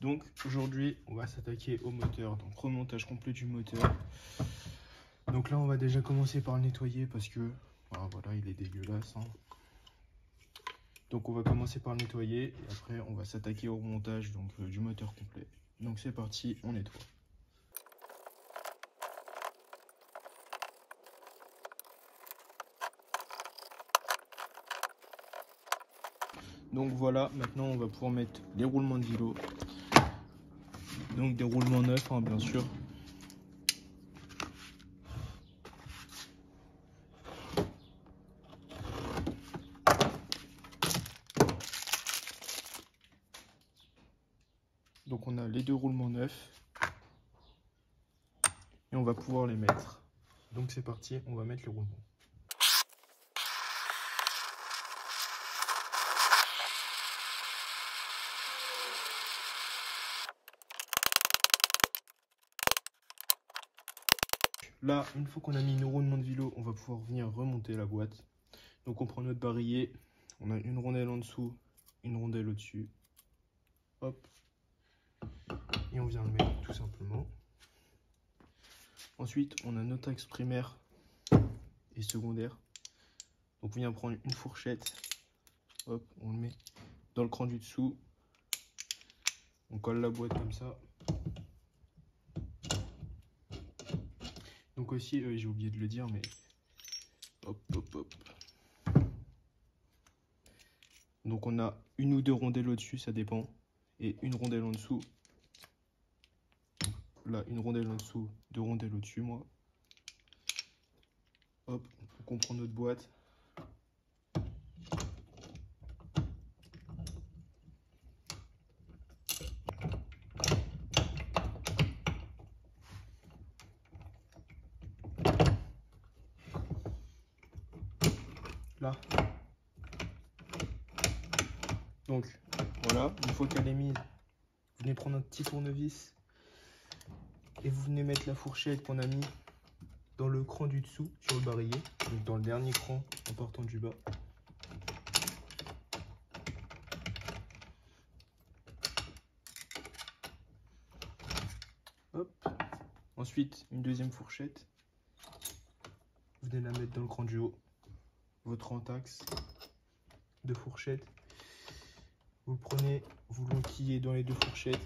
Donc aujourd'hui on va s'attaquer au moteur, donc remontage complet du moteur. Donc là on va déjà commencer par le nettoyer parce que voilà, il est dégueulasse, hein. Donc on va commencer par le nettoyer et après on va s'attaquer au remontage du moteur complet. Donc c'est parti, on nettoie. Donc voilà, maintenant on va pouvoir mettre les roulements de vélo. Donc des roulements neufs, hein, bien sûr. Donc on a les deux roulements neufs et on va pouvoir les mettre. Donc c'est parti, on va mettre les roulements. Là, une fois qu'on a mis nos roulements de vélo, on va pouvoir venir remonter la boîte. Donc on prend notre barillet, on a une rondelle en dessous, une rondelle au-dessus. Hop. Et on vient le mettre tout simplement. Ensuite, on a notre axe primaire et secondaire. Donc on vient prendre une fourchette. Hop, on le met dans le cran du dessous. On colle la boîte comme ça. Donc aussi, j'ai oublié de le dire, mais hop, hop, hop. Donc on a une ou deux rondelles au-dessus, ça dépend. Et une rondelle en dessous. Là, une rondelle en dessous, deux rondelles au-dessus, moi. Hop, on prend notre boîte. Là. Donc, voilà, une fois qu'elle est mise, vous venez prendre un petit tournevis et vous venez mettre la fourchette qu'on a mis dans le cran du dessous, sur le barillet, donc dans le dernier cran en partant du bas. Hop. Ensuite, une deuxième fourchette. Vous venez la mettre dans le cran du haut, votre entaxe de fourchette. Vous le prenez, vous l'enquillez dans les deux fourchettes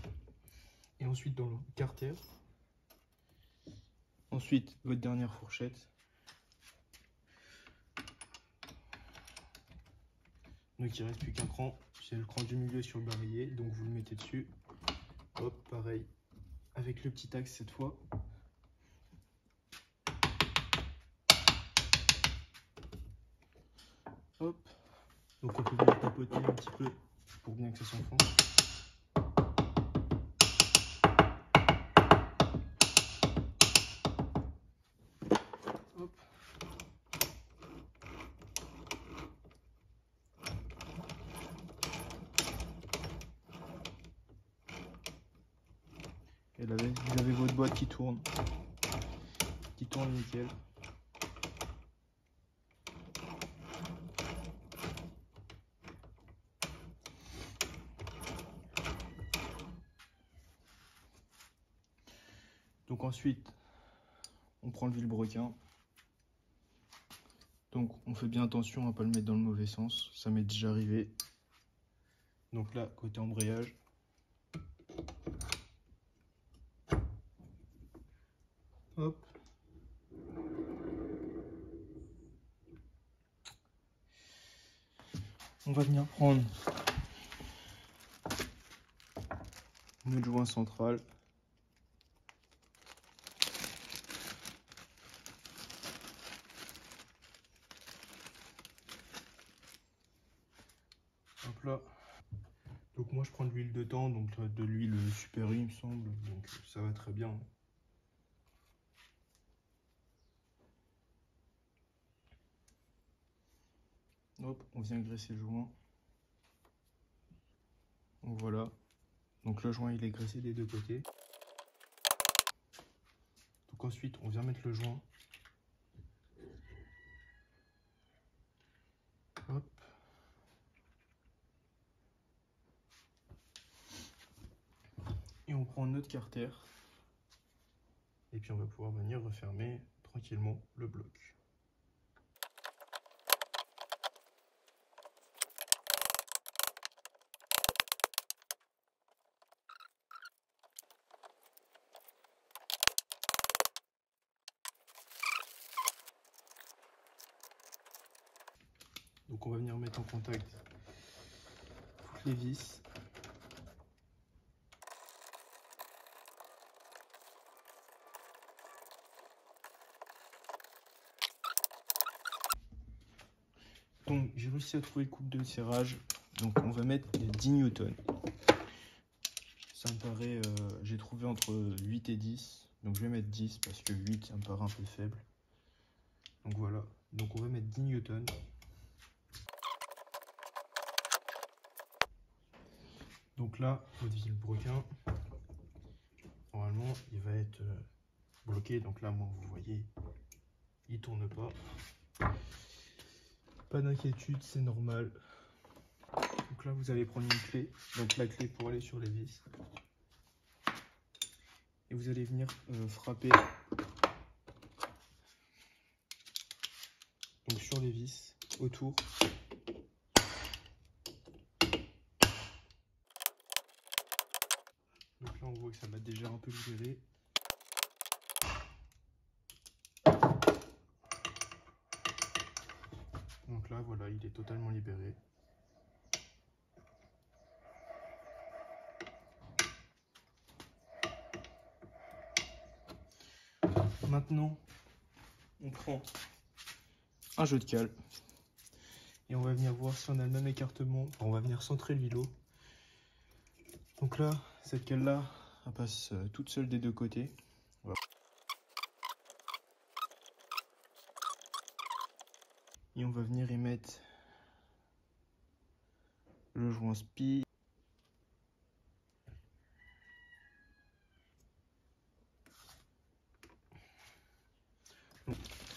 et ensuite dans le carter. Ensuite, votre dernière fourchette. Donc il ne reste plus qu'un cran, c'est le cran du milieu sur le barillet, donc vous le mettez dessus. Hop, pareil, avec le petit axe cette fois. Hop, donc on peut venir tapoter un petit peu pour bien que ça s'enfonce. Hop. Et là, vous avez votre boîte qui tourne nickel. Donc ensuite, on prend le vilebrequin. Donc on fait bien attention à ne pas le mettre dans le mauvais sens, ça m'est déjà arrivé. Donc là, côté embrayage. Hop. On va venir prendre notre joint central. Hop là. Donc moi je prends de l'huile dedans, donc de l'huile Super U il me semble, donc ça va très bien. Hop, on vient graisser le joint. Donc voilà. Donc le joint il est graissé des deux côtés. Donc ensuite on vient mettre le joint. Hop. prend notre carter. Et puis on va pouvoir venir refermer tranquillement le bloc. Donc on va venir mettre en contact toutes les vis. Donc j'ai réussi à trouver le couple de serrage. Donc on va mettre les 10 newtons. Ça me paraît, j'ai trouvé entre 8 et 10. Donc je vais mettre 10 parce que 8 ça me paraît un peu faible. Donc voilà. Donc on va mettre 10 newtons. Donc là, votre vilebrequin, normalement, il va être bloqué. Donc là, moi, vous voyez, il tourne pas. Pas d'inquiétude, c'est normal. Donc là, vous allez prendre une clé. Donc la clé pour aller sur les vis. Et vous allez venir frapper donc sur les vis, autour. Donc là, on voit que ça va déjà un peu libérer. Donc là, voilà, il est totalement libéré. Maintenant, on prend un jeu de cale et on va venir voir si on a le même écartement. Enfin, on va venir centrer l'îlot. Donc là, cette cale là, elle passe toute seule des deux côtés. Voilà. Et on va venir y mettre le joint spi.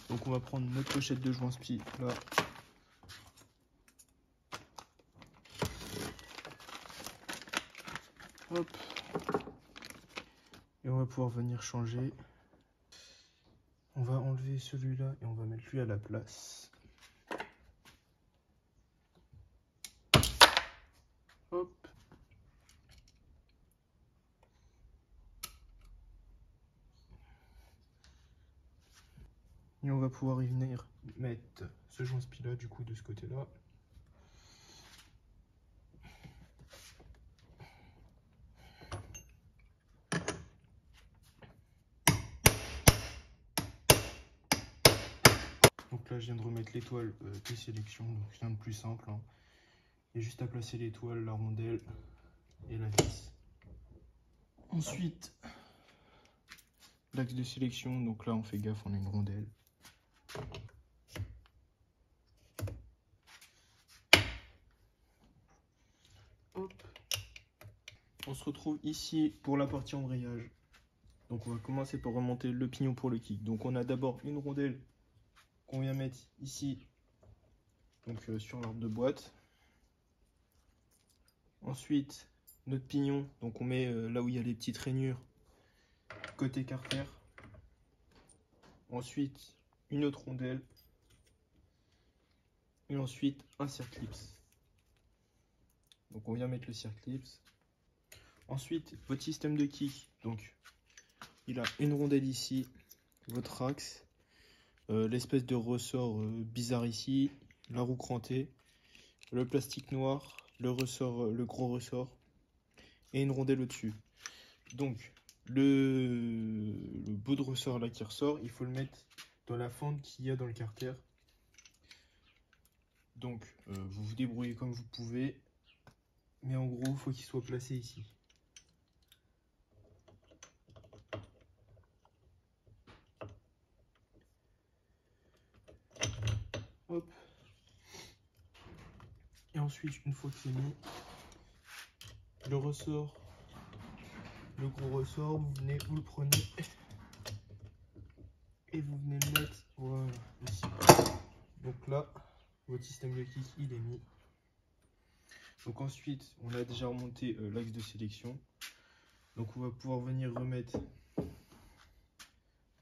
Donc on va prendre notre pochette de joint spi là. Hop. Et on va pouvoir venir changer. On va enlever celui-là et on va mettre lui à la place. Hop. Et on va pouvoir y venir mettre ce joint spi là du coup de ce côté-là. Donc là je viens de remettre l'étoile de sélection, donc rien de plus simple. Hein. Il y a juste à placer l'étoile, la rondelle et la vis. Ensuite, l'axe de sélection, donc là on fait gaffe, on a une rondelle. Hop. On se retrouve ici pour la partie embrayage. Donc on va commencer par remonter le pignon pour le kick. Donc on a d'abord une rondelle qu'on vient mettre ici, donc sur l'arbre de boîte. Ensuite, notre pignon, donc on met là où il y a les petites rainures, côté carter. Ensuite, une autre rondelle. Et ensuite, un circlips. Donc on vient mettre le circlips. Ensuite, votre système de kick. Donc, il a une rondelle ici, votre axe, l'espèce de ressort bizarre ici, la roue crantée, le plastique noir, le ressort, le gros ressort, et une rondelle au-dessus. Donc, le bout de ressort là qui ressort, il faut le mettre dans la fente qu'il y a dans le carter. Donc, vous vous débrouillez comme vous pouvez, mais en gros, il faut qu'il soit placé ici. Hop. Et ensuite, une fois que c'est mis, le ressort, le gros ressort, vous venez, vous le prenez et vous venez le mettre, voilà, ici. Donc là, votre système de kick, il est mis. Donc ensuite, on a déjà remonté l'axe de sélection. Donc on va pouvoir venir remettre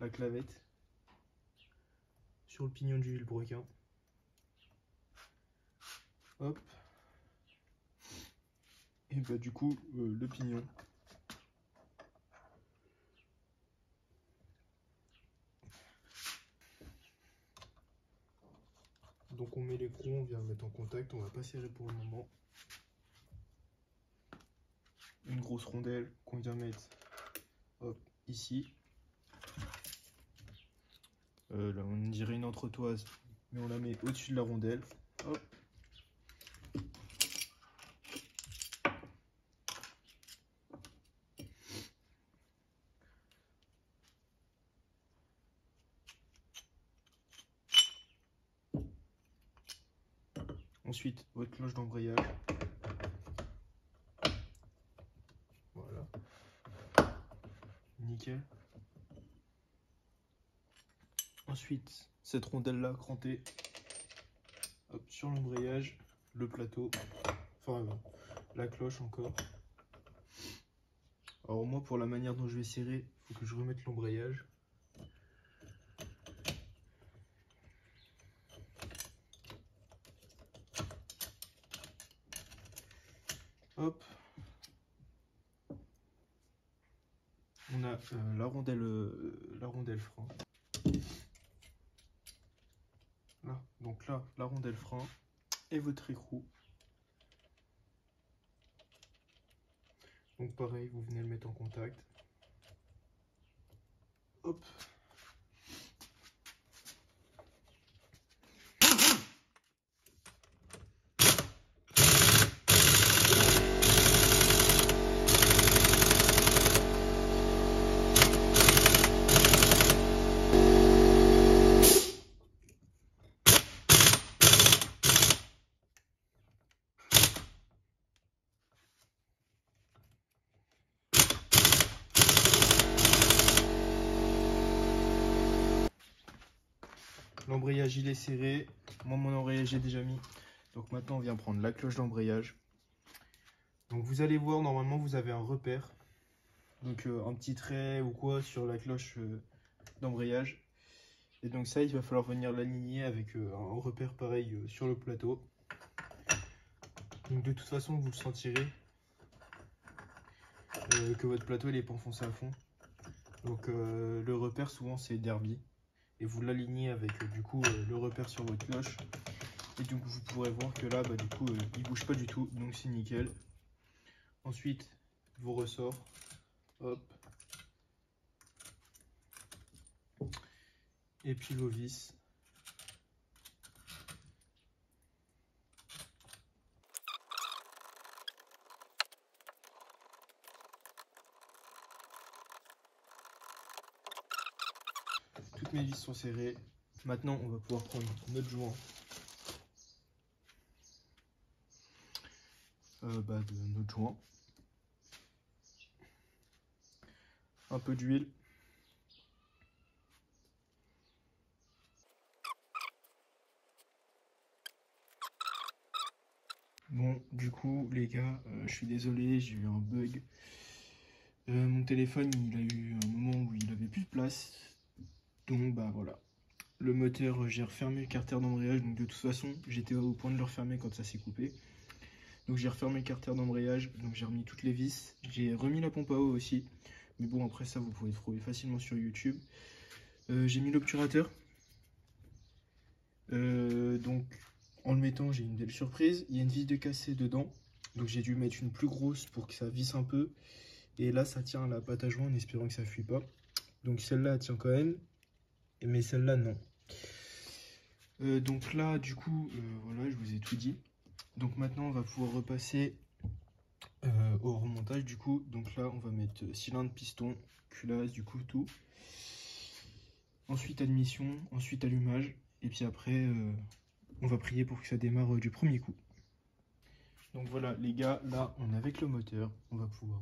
la clavette sur le pignon du vilebrequin. Hop. Et bah du coup le pignon. Donc on met l'écrou, on vient le mettre en contact, on va pas serrer pour le moment. Une grosse rondelle qu'on vient mettre hop, ici. Là on dirait une entretoise, mais on la met au-dessus de la rondelle. Hop. Ensuite, votre cloche d'embrayage. Voilà. Nickel. Ensuite, cette rondelle-là crantée hop, sur l'embrayage, le plateau, enfin la cloche encore. Alors moi, pour la manière dont je vais serrer, il faut que je remette l'embrayage. Hop. On a la rondelle frein. Là, donc là, la rondelle frein et votre écrou. Donc pareil, vous venez le mettre en contact. Hop. L'embrayage il est serré, moi mon embrayage est déjà mis. Donc maintenant on vient prendre la cloche d'embrayage. Donc vous allez voir, normalement vous avez un repère. Donc un petit trait ou quoi sur la cloche d'embrayage. Et donc ça il va falloir venir l'aligner avec un repère pareil sur le plateau. Donc de toute façon vous le sentirez que votre plateau il est pas enfoncé à fond. Donc le repère souvent c'est Derby. Et vous l'alignez avec du coup le repère sur votre cloche. Et donc vous pourrez voir que là, bah, du coup, il bouge pas du tout, donc c'est nickel. Ensuite, vos ressorts, hop. Et puis vos vis. Toutes mes vis sont serrées. Maintenant, on va pouvoir prendre notre joint. De notre joint. Un peu d'huile. Bon, du coup, les gars, je suis désolé, j'ai eu un bug. Mon téléphone, il a eu un moment où il avait plus de place. Donc, bah voilà. Le moteur, j'ai refermé le carter d'embrayage. Donc, de toute façon, j'étais au point de le refermer quand ça s'est coupé. Donc, j'ai refermé le carter d'embrayage. Donc, j'ai remis toutes les vis. J'ai remis la pompe à eau aussi. Mais bon, après ça, vous pouvez le trouver facilement sur YouTube. J'ai mis l'obturateur. Donc, en le mettant, j'ai une belle surprise. Il y a une vis de cassé dedans. Donc, j'ai dû mettre une plus grosse pour que ça visse un peu. Et là, ça tient à la pâte à joint en espérant que ça ne fuit pas. Donc, celle-là, elle tient quand même. Mais celle-là, non. Donc là, du coup, voilà, je vous ai tout dit. Donc maintenant, on va pouvoir repasser au remontage, du coup. Donc là, on va mettre cylindre, piston, culasse, du coup, tout. Ensuite, admission, ensuite allumage. Et puis après, on va prier pour que ça démarre du premier coup. Donc voilà, les gars, là, on est avec le moteur. On va pouvoir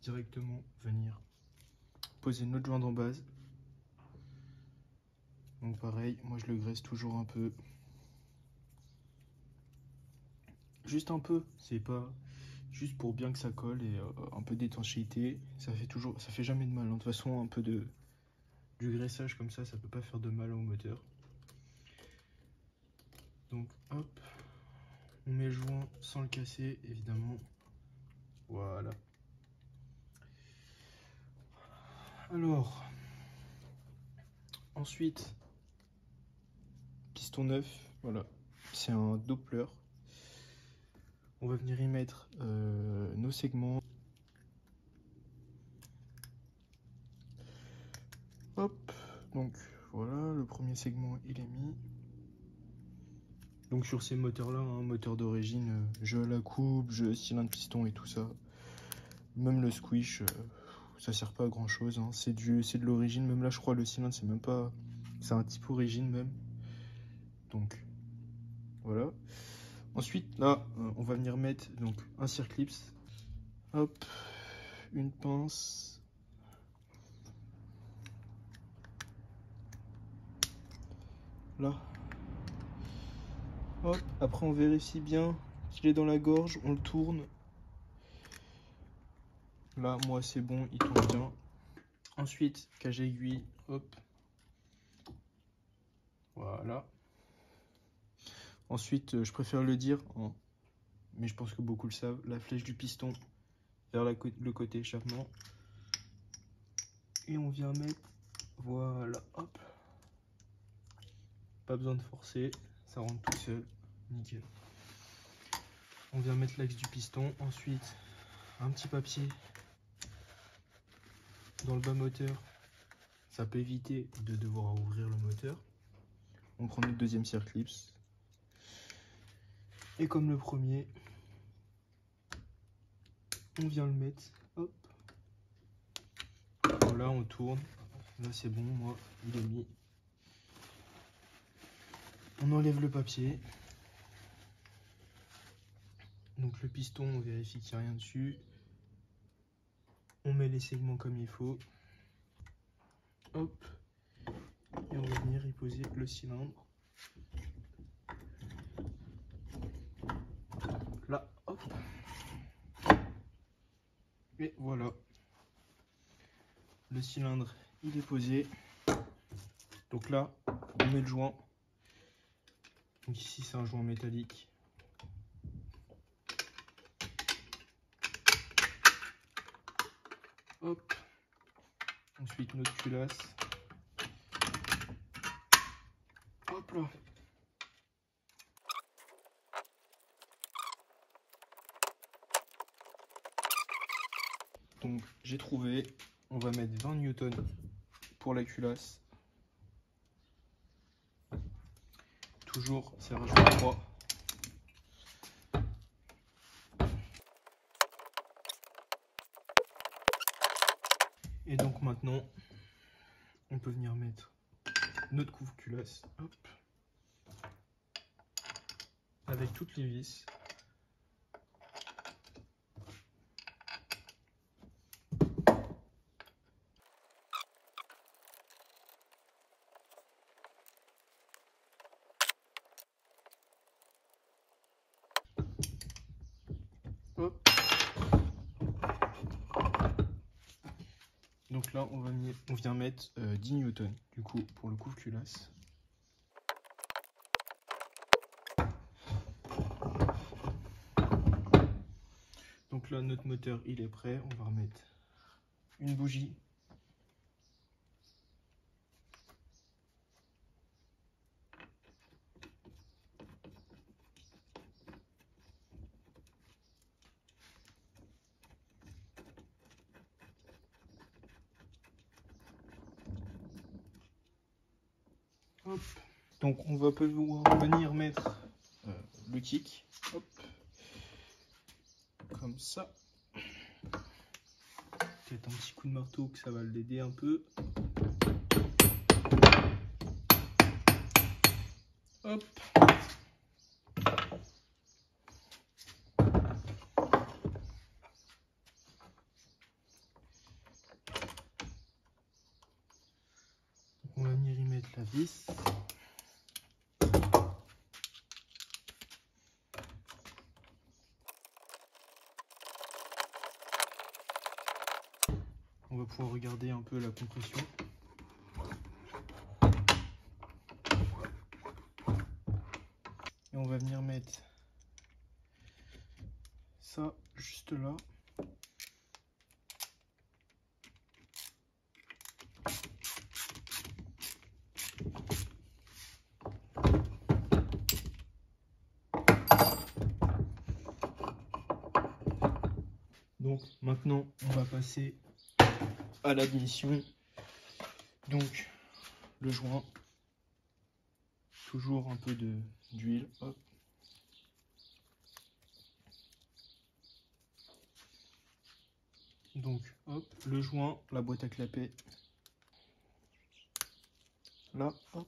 directement venir poser notre joint en base. Donc pareil, moi je le graisse toujours un peu. Juste un peu, c'est pas... juste pour bien que ça colle et un peu d'étanchéité. Ça fait jamais de mal, hein. De toute façon, un peu du graissage comme ça peut pas faire de mal au moteur. Donc hop, on met le joint sans le casser évidemment. Voilà. Alors, ensuite, piston neuf, voilà, c'est un Doppler. On va venir y mettre nos segments. Hop, donc voilà, le premier segment il est mis. Donc sur ces moteurs là, hein, moteur d'origine, jeu à la coupe, jeu cylindre piston et tout ça. Même le squish, ça sert pas à grand chose, hein. C'est de l'origine. Même là je crois le cylindre c'est même pas, c'est un type origine même. Donc voilà. Ensuite là on va venir mettre donc un circlips. Hop, une pince. Là. Hop, après on vérifie bien qu'il est dans la gorge, on le tourne. Là, moi c'est bon, il tourne bien. Ensuite, cage aiguille, hop. Voilà. Ensuite, je préfère le dire, hein, mais je pense que beaucoup le savent, la flèche du piston vers le côté échappement. Et on vient mettre, voilà, hop. Pas besoin de forcer, ça rentre tout seul, nickel. On vient mettre l'axe du piston, ensuite un petit papier dans le bas moteur, ça peut éviter de devoir ouvrir le moteur. On prend notre deuxième circlips. Et comme le premier, on vient le mettre, hop. Voilà, on tourne. Là c'est bon, moi, il est mis. On enlève le papier. Donc le piston, on vérifie qu'il n'y a rien dessus. On met les segments comme il faut. Hop. Et on va venir y poser le cylindre. Là, hop. Et voilà. Le cylindre, il est posé. Donc là, on met le joint. Donc ici, c'est un joint métallique. Hop. Ensuite, notre culasse. Hop là. Donc j'ai trouvé, on va mettre 20 newtons pour la culasse. Toujours serrage de 3. Et donc maintenant, on peut venir mettre notre couve culasse, hop, avec toutes les vis. Hop. Donc là, on vient mettre 10 newtons du coup pour le couve culasse. Donc là, notre moteur il est prêt. On va remettre une bougie. Hop. Donc on va pouvoir venir mettre le kick. Hop. Comme ça. Peut-être un petit coup de marteau que ça va l'aider un peu. Hop. On va venir y mettre la vis. on va pouvoir regarder un peu la compression. Et on va venir mettre ça juste là. Donc maintenant on va passer à l'admission. Donc le joint, toujours un peu d'huile, hop. Donc hop, le joint, la boîte à clapet, là, hop.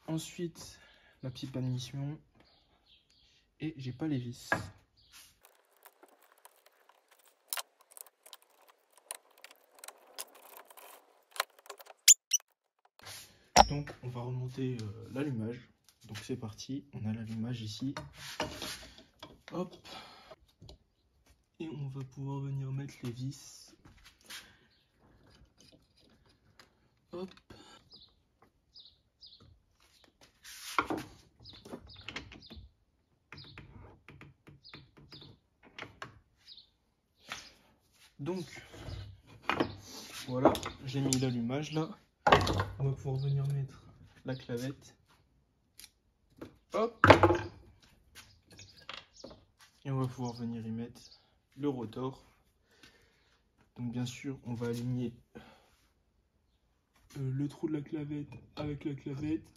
Ensuite la pipe d'admission, et j'ai pas les vis. Donc on va remonter l'allumage. Donc c'est parti, on a l'allumage ici. Hop. Et on va pouvoir venir mettre les vis. Hop. Donc voilà, j'ai mis l'allumage là. On va pouvoir venir mettre la clavette. Hop. Et on va pouvoir venir y mettre le rotor. Donc bien sûr, on va aligner le trou de la clavette avec la clavette.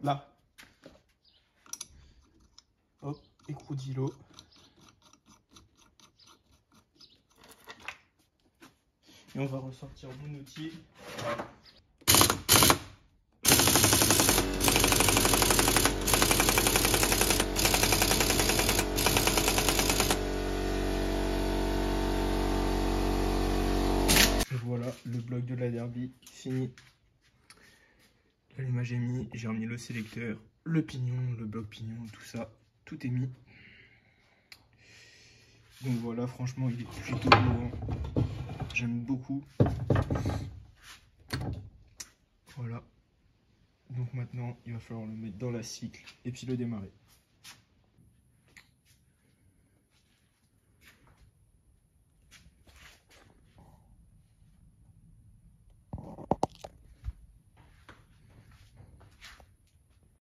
Là. Hop, écrou d'îlot. Et on va ressortir mon outil. Et voilà, le bloc de la Derby fini. L'allumage est mis, j'ai remis le sélecteur, le pignon, le bloc pignon, tout ça, tout est mis. Donc voilà, franchement, il est plutôt beau. J'aime beaucoup. Voilà. Donc maintenant, il va falloir le mettre dans la cycle et puis le démarrer.